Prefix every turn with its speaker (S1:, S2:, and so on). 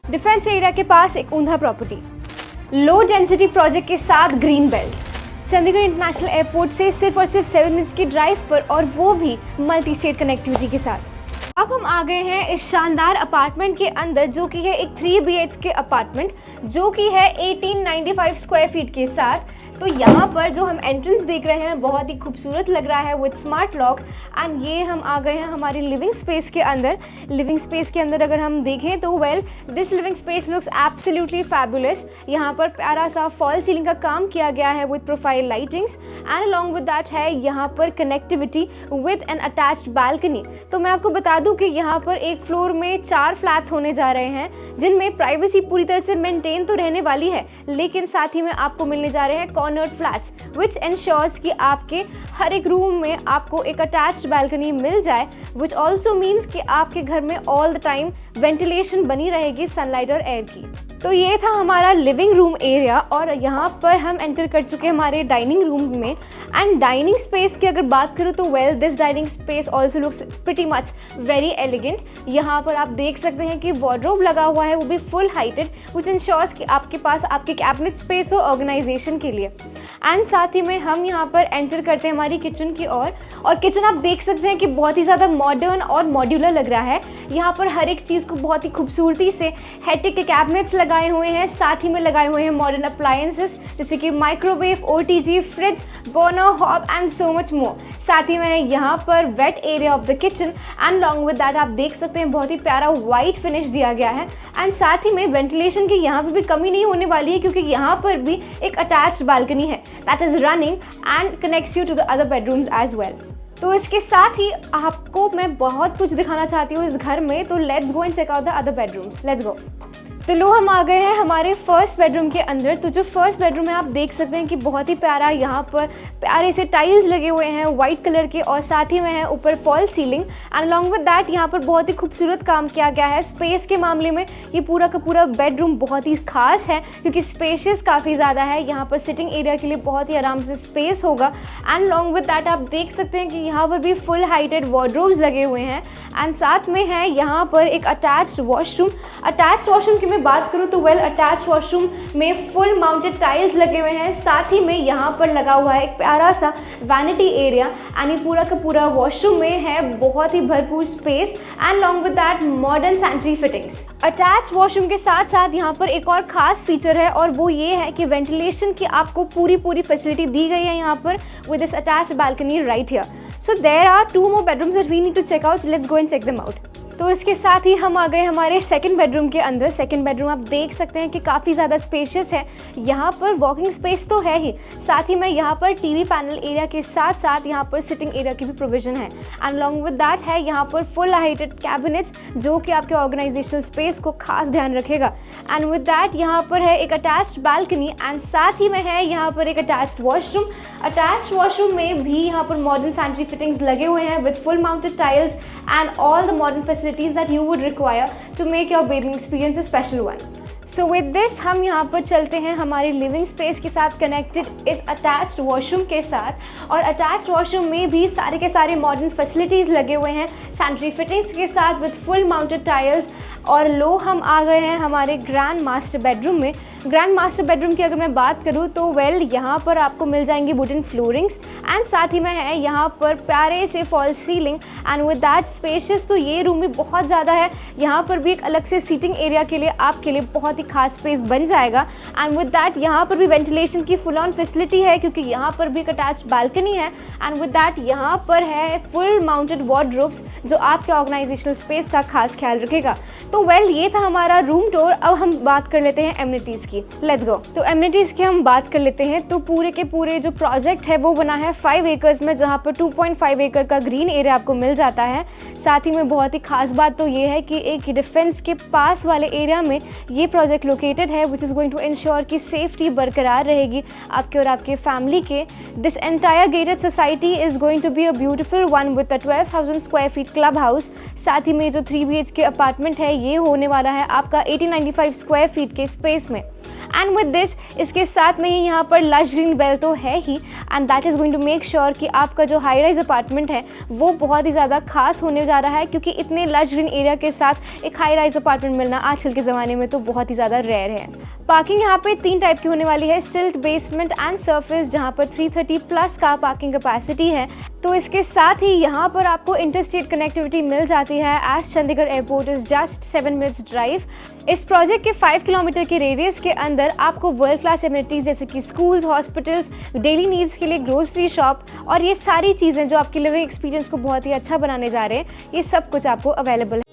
S1: Defence area के पास एक ऊंधा property, low density project के साथ green belt, Chandigarh international airport से सिर्फ और सिर्फ 7 मिनट्स की ड्राइव पर, और वो भी मल्टी स्टेट कनेक्टिविटी के साथ। अब हम आ गए हैं इस शानदार अपार्टमेंट के अंदर, जो कि है एक 3 BHK अपार्टमेंट, जो कि है 1895 स्क्वायर फीट के साथ। तो यहाँ पर जो हम एंट्रेंस देख रहे हैं बहुत ही खूबसूरत लग रहा है विद स्मार्ट लॉक। एंड ये हम आ गए हैं हमारी लिविंग स्पेस के अंदर। लिविंग स्पेस के अंदर अगर हम देखें तो well, this living space looks absolutely fabulous. यहाँ पर प्यारा सा फॉल सीलिंग का काम किया गया है with profile lightings, and along with that है यहाँ पर connectivity with N attached balcony. तो मैं आपको बता दूं कि यहाँ पर एक फ्लोर में 4 फ्लैट्स होने जा रहे हैं, जिनमें प्राइवेसी पूरी तरह से मेंटेन तो रहने वाली है, लेकिन साथ ही में आपको मिलने जा रहे हैं कॉर्नर्ड फ्लैट्स, विच एंश्योर्स कि आपके हर एक रूम में आपको एक अटैच्ड बालकनी मिल जाए, विच ऑल्सो मीन्स कि आपके घर में ऑल द टाइम वेंटिलेशन बनी रहेगी सनलाइट और एयर की। तो ये था हमारा लिविंग रूम एरिया, और यहाँ पर हम एंटर कर चुके हैं हमारे डाइनिंग रूम में। एंड डाइनिंग स्पेस की अगर बात करूँ तो well, this dining space also looks pretty much very elegant. यहाँ पर आप देख सकते हैं कि वार्डरोब लगा हुआ है, वो भी फुल हाइटेड, विच इंश्योर्स कि आपके पास आपके कैबिनेट स्पेस हो ऑर्गेनाइजेशन के लिए। एंड साथ ही में हम यहाँ पर एंटर करते हैं हमारी किचन की ओर, और किचन आप देख सकते हैं कि बहुत ही ज़्यादा मॉडर्न और मॉड्यूलर लग रहा है। यहाँ पर हर एक चीज़ को बहुत ही खूबसूरती से हेटिक के कैबिनेट्स लगाए हुए हैं, साथ ही में लगाए हुए हैं मॉडर्न अप्लायंसेस जैसे कि microwave, OTG, fridge, burner, hob and so much more. साथ ही में यहाँ पर wait area of the kitchen, and long with that आप देख सकते हैं बहुत ही प्यारा वाइट फिनिश दिया गया है। एंड साथ ही में वेंटिलेशन की यहाँ पर भी कमी नहीं होने वाली है, क्योंकि यहाँ पर भी एक अटैच्ड बालकनी है that is running and connects you to the other bedrooms as well. तो इसके साथ ही आपको मैं बहुत कुछ दिखाना चाहती हूँ इस घर में, तो let's go and check out the other bedrooms, let's go. तो लो हम आ गए हैं हमारे फर्स्ट बेडरूम के अंदर। तो जो फर्स्ट बेडरूम है आप देख सकते हैं कि बहुत ही प्यारा, यहाँ पर प्यारे से टाइल्स लगे हुए हैं वाइट कलर के, और साथ ही में है ऊपर fall ceiling, and along with that यहाँ पर बहुत ही खूबसूरत काम किया गया है। स्पेस के मामले में ये पूरा का पूरा बेडरूम बहुत ही खास है, क्योंकि स्पेशियस काफ़ी ज़्यादा है। यहाँ पर सिटिंग एरिया के लिए बहुत ही आराम से स्पेस होगा, एंड अलॉन्ग विद दैट आप देख सकते हैं कि यहाँ पर भी फुल हाइटेड वार्डरोब्स लगे हुए हैं, एंड साथ में है यहाँ पर एक अटैच्ड वॉशरूम। अटैच्ड वॉशरूम की बात करूँ तो वेल, अटैच वॉशरूम में फुल माउंटेड टाइल्स लगे हुए हैं, साथ ही में यहाँ पर लगा हुआ है एक प्यारा सा वैनिटी एरिया, यानी पूरा का पूरा वॉशरूम में है बहुत ही भरपूर space, and long with that modern sanitary fittings. Attach washroom के साथ साथ यहाँ पर एक और खास फीचर है, और वो ये है कि वेंटिलेशन की आपको पूरी फैसिलिटी दी गई है यहाँ पर with this attached balcony right here. So there are 2 more bedrooms that we need to check out, so let's go and check them out। तो इसके साथ ही हम आ गए हमारे सेकंड बेडरूम के अंदर। सेकंड बेडरूम आप देख सकते हैं कि काफ़ी ज़्यादा स्पेशियस है। यहाँ पर वॉकिंग स्पेस तो है ही, साथ ही में यहाँ पर टीवी पैनल एरिया के साथ साथ यहाँ पर सिटिंग एरिया की भी प्रोविजन है, एंड अलॉन्ग विद दैट है यहाँ पर फुल हाइटेड कैबिनेट्स, जो कि आपके ऑर्गेनाइजेशनल स्पेस को खास ध्यान रखेगा। एंड विद दैट यहाँ पर है एक अटैच्ड बालकनी, एंड साथ ही में है यहाँ पर एक अटैच्ड वॉशरूम। अटैच्ड वॉशरूम में भी यहाँ पर मॉडर्न सैनिटरी फिटिंग्स लगे हुए हैं with full mounted tiles and all the modern facilities that you would require to make your bathing experience a special one. So with this हम यहाँ पर चलते हैं हमारी लिविंग स्पेस के साथ कनेक्टेड इस अटैच्ड वॉशरूम के साथ, और अटैच्ड वॉशरूम में भी सारे के सारे मॉडर्न फैसिलिटीज़ लगे हुए हैं सैनिटरी फिटिंग्स के साथ विद फुल माउंटेड टाइल्स। और लो हम आ गए हैं हमारे ग्रैंड मास्टर बेडरूम में। ग्रैंड मास्टर बेडरूम की अगर मैं बात करूँ तो वेल, यहाँ पर आपको मिल जाएंगी वुडन फ्लोरिंग्स, एंड साथ ही में है यहाँ पर प्यारे से fall ceiling, and with that spacious. तो ये रूम भी बहुत ज़्यादा है, यहाँ पर भी एक अलग से सीटिंग एरिया के लिए आपके लिए बहुत ही खास स्पेस बन जाएगा, एंड विद दैट यहाँ पर भी वेंटिलेशन की फुल ऑन फैसिलिटी है, क्योंकि यहाँ पर भी एक अटैच्ड बालकनी है, एंड विद दैट यहाँ पर है फुल माउंटेड वार्डरोब्स, जो आपके ऑर्गेनाइजेशनल स्पेस का खास ख्याल रखेगा। तो वेल, ये था हमारा रूम टूर। अब हम बात कर लेते हैं एमिनिटीज़ की, लेट्स गो। तो एमिनिटीज़ की हम बात कर लेते हैं। तो पूरे के पूरे जो प्रोजेक्ट है वो बना है 5 एकर्स में, जहाँ पर 2.5 एकड़ का ग्रीन एरिया आपको मिल जाता है। साथ ही में बहुत ही खास बात तो ये है कि एक डिफेंस के पास वाले एरिया में ये प्रोजेक्ट लोकेटेड है, which is going to ensure कि सेफ्टी बरकरार रहेगी आपके और आपके फैमिली के। This entire gated society is going to be a beautiful one with a 12,000 square feet club house. साथ ही में जो 3 BHK अपार्टमेंट है ये होने वाला है आपका 1895 स्क्वायर फीट के स्पेस में। एंड विद दिस, इसके साथ में ही यहाँ पर लश ग्रीन बेल्ट तो है ही, and that is going to make sure कि आपका जो हाई राइज अपार्टमेंट है वो बहुत ही ज़्यादा खास होने जा रहा है, क्योंकि इतने लश ग्रीन एरिया के साथ एक हाई राइज अपार्टमेंट मिलना आजकल के ज़माने में तो बहुत ही ज़्यादा रेयर है। पार्किंग यहाँ पे 3 टाइप की होने वाली है, स्टिल्ट, बेसमेंट एंड सरफेस, जहाँ पर 330 प्लस का पार्किंग कैपेसिटी है। तो इसके साथ ही यहाँ पर आपको इंटरस्टेट कनेक्टिविटी मिल जाती है, as Chandigarh airport is just 7 minutes drive. इस प्रोजेक्ट के 5 किलोमीटर के रेडियस के अंदर आपको वर्ल्ड क्लास एमिनिटीज़ जैसे कि स्कूल्स, हॉस्पिटल्स, डेली नीड्स के लिए ग्रोसरी शॉप और ये सारी चीज़ें जो आपके लिविंग एक्सपीरियंस को बहुत ही अच्छा बनाने जा रहे हैं, ये सब कुछ आपको अवेलेबल है।